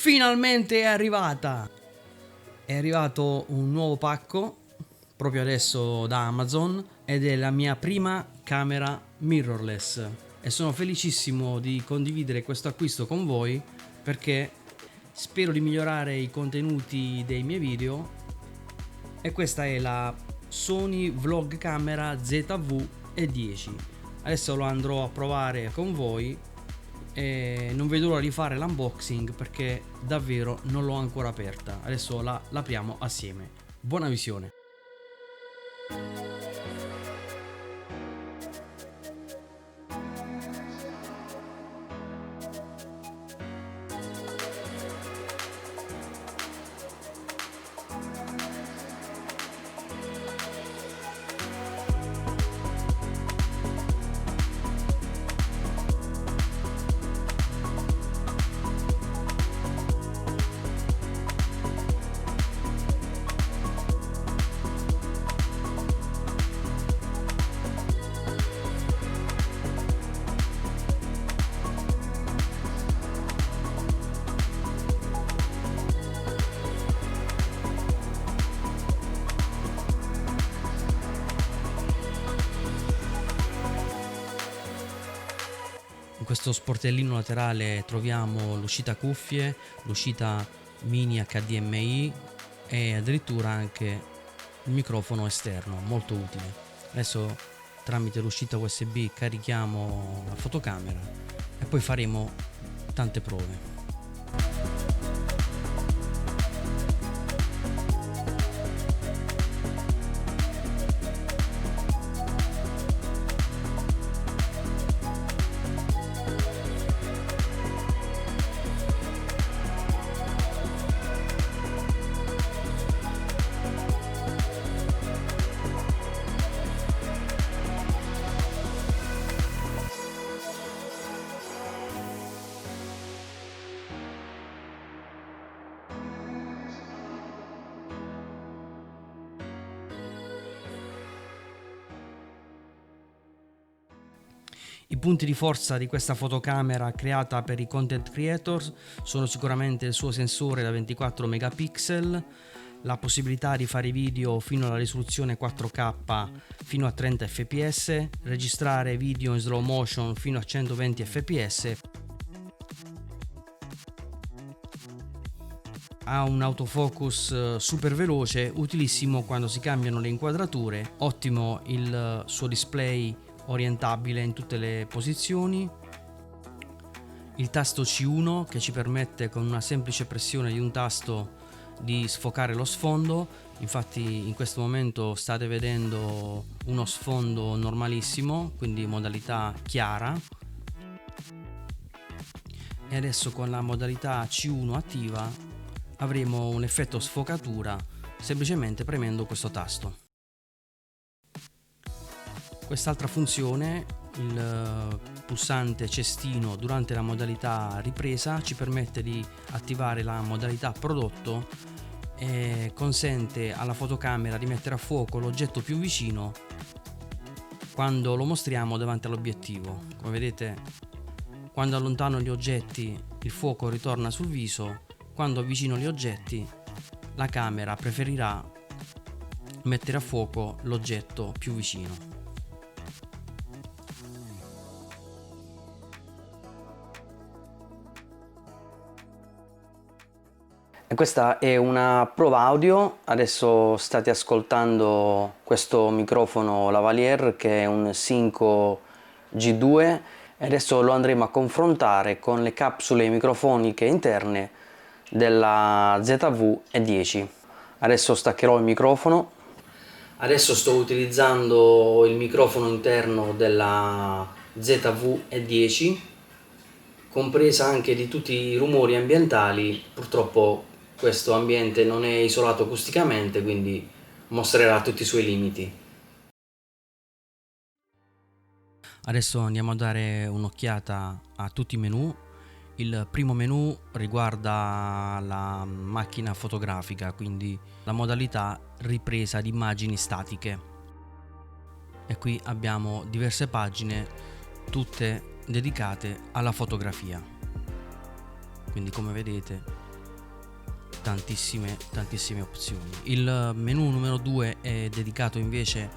Finalmente è arrivata! È arrivato un nuovo pacco proprio adesso da Amazon ed è la mia prima camera mirrorless e sono felicissimo di condividere questo acquisto con voi perché spero di migliorare i contenuti dei miei video. E questa è la Sony Vlog Camera ZV-E10. Adesso lo andrò a provare con voi e non vedo l'ora di fare l'unboxing perché davvero non l'ho ancora aperta. Adesso la apriamo assieme. Buona visione. In questo sportellino laterale troviamo l'uscita cuffie, l'uscita mini HDMI e addirittura anche il microfono esterno, molto utile. Adesso tramite l'uscita USB carichiamo la fotocamera e poi faremo tante prove. I punti di forza di questa fotocamera creata per i content creators sono sicuramente il suo sensore da 24 megapixel, la possibilità di fare video fino alla risoluzione 4K fino a 30 fps, registrare video in slow motion fino a 120 fps, ha un autofocus super veloce, utilissimo quando si cambiano le inquadrature, ottimo il suo display orientabile in tutte le posizioni, il tasto C1 che ci permette con una semplice pressione di un tasto di sfocare lo sfondo. Infatti in questo momento state vedendo uno sfondo normalissimo, quindi modalità chiara, e adesso con la modalità C1 attiva avremo un effetto sfocatura semplicemente premendo questo tasto. Quest'altra funzione, il pulsante cestino durante la modalità ripresa, ci permette di attivare la modalità prodotto e consente alla fotocamera di mettere a fuoco l'oggetto più vicino quando lo mostriamo davanti all'obiettivo. Come vedete, quando allontano gli oggetti il fuoco ritorna sul viso, quando avvicino gli oggetti la camera preferirà mettere a fuoco l'oggetto più vicino. Questa è una prova audio, adesso state ascoltando questo microfono lavalier che è un Synco G2 e adesso lo andremo a confrontare con le capsule microfoniche interne della ZV-E10. Adesso staccherò il microfono. Adesso sto utilizzando il microfono interno della ZV-E10, compresa anche di tutti i rumori ambientali. Purtroppo questo ambiente non è isolato acusticamente, quindi mostrerà tutti i suoi limiti. Adesso andiamo a dare un'occhiata a tutti i menu. Il primo menu riguarda la macchina fotografica, quindi la modalità ripresa di immagini statiche. E qui abbiamo diverse pagine, tutte dedicate alla fotografia. Quindi come vedete tantissime opzioni. Il menu numero 2 è dedicato invece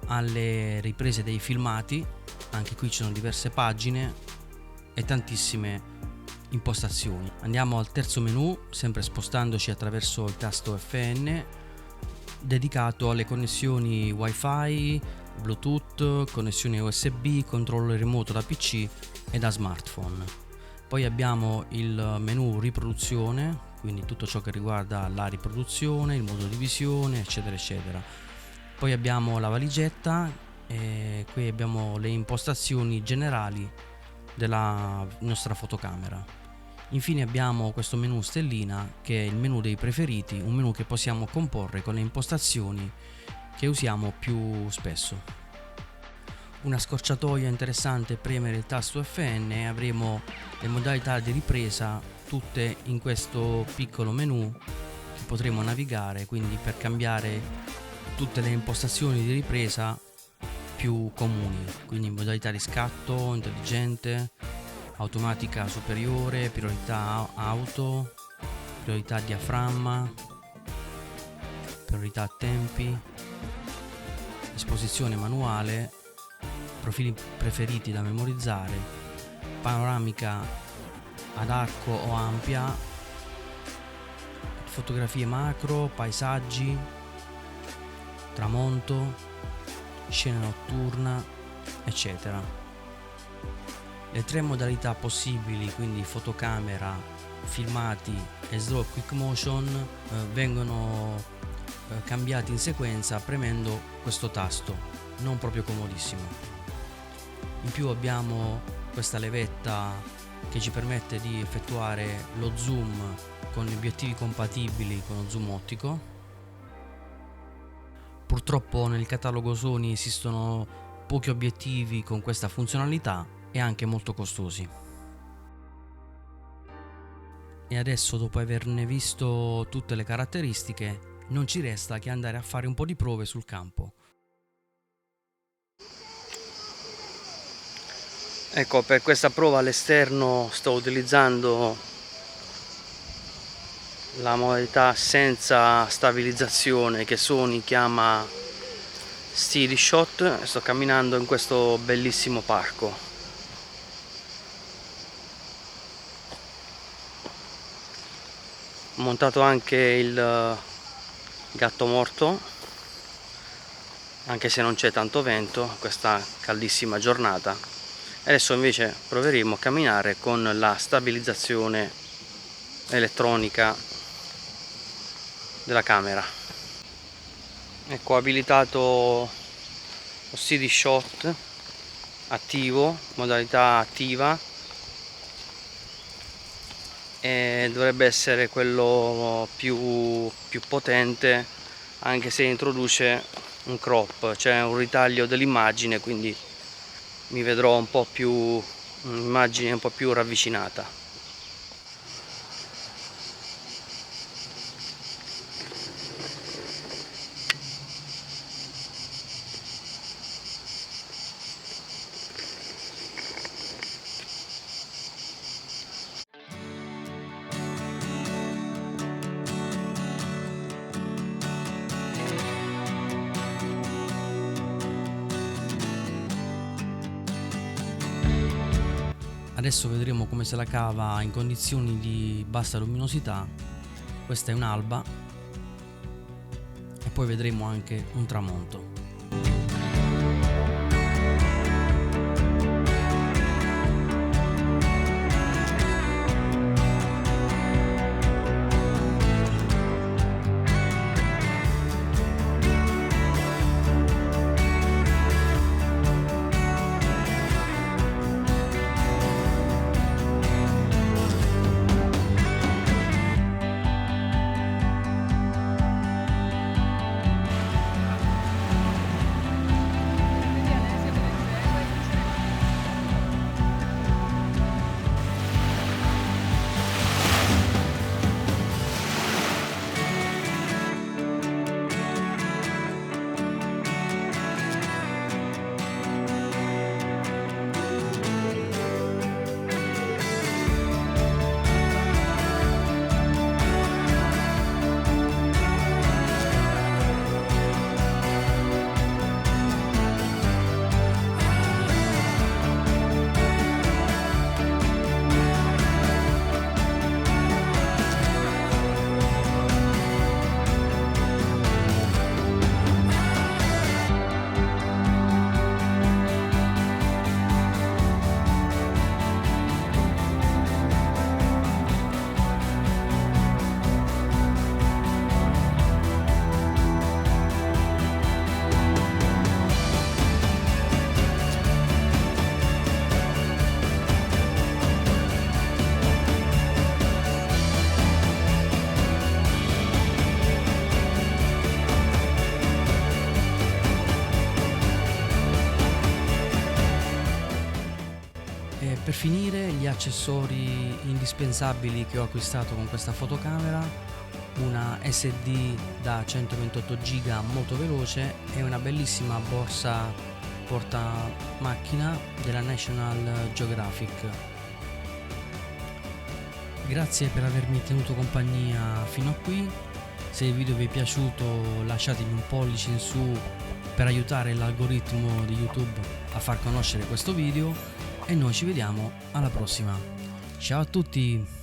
alle riprese dei filmati. Anche qui ci sono diverse pagine e tantissime impostazioni. Andiamo al terzo menu, sempre spostandoci attraverso il tasto FN, dedicato alle connessioni Wi-Fi, Bluetooth, connessione USB, controllo remoto da PC e da smartphone. Poi abbiamo il menu riproduzione, quindi tutto ciò che riguarda la riproduzione, il modo di visione, eccetera eccetera. Poi abbiamo la valigetta e qui abbiamo le impostazioni generali della nostra fotocamera. Infine abbiamo questo menu stellina, che è il menu dei preferiti, un menu che possiamo comporre con le impostazioni che usiamo più spesso. Una scorciatoia interessante è premere il tasto FN e avremo le modalità di ripresa tutte in questo piccolo menu che potremo navigare, quindi per cambiare tutte le impostazioni di ripresa più comuni, quindi modalità di scatto intelligente, automatica superiore, priorità auto, priorità diaframma, priorità tempi, esposizione manuale, profili preferiti da memorizzare, panoramica ad arco o ampia, fotografie macro, paesaggi, tramonto, scena notturna, eccetera. Le tre modalità possibili, quindi fotocamera, filmati e slow quick motion, vengono cambiati in sequenza premendo questo tasto, non proprio comodissimo. In più abbiamo questa levetta che ci permette di effettuare lo zoom con obiettivi compatibili con lo zoom ottico. Purtroppo nel catalogo Sony esistono pochi obiettivi con questa funzionalità e anche molto costosi. E adesso, dopo averne visto tutte le caratteristiche, non ci resta che andare a fare un po' di prove sul campo. Ecco, per questa prova all'esterno sto utilizzando la modalità senza stabilizzazione che Sony chiama Steady Shot e sto camminando in questo bellissimo parco. Ho montato anche il gatto morto, anche se non c'è tanto vento questa caldissima giornata. Adesso invece proveremo a camminare con la stabilizzazione elettronica della camera. Ecco, ho abilitato lo Steady Shot attivo, modalità attiva, e dovrebbe essere quello più potente, anche se introduce un crop, cioè un ritaglio dell'immagine, quindi mi vedrò un po' più, un'immagine un po' più ravvicinata. Adesso vedremo come se la cava in condizioni di bassa luminosità. Questa è un'alba e poi vedremo anche un tramonto. finire gli accessori indispensabili che ho acquistato con questa fotocamera: una SD da 128 giga molto veloce e una bellissima borsa porta macchina della National Geographic. Grazie per avermi tenuto compagnia fino a qui. Se il video vi è piaciuto lasciatemi un pollice in su per aiutare l'algoritmo di YouTube a far conoscere questo video, e noi ci vediamo alla prossima. Ciao a tutti!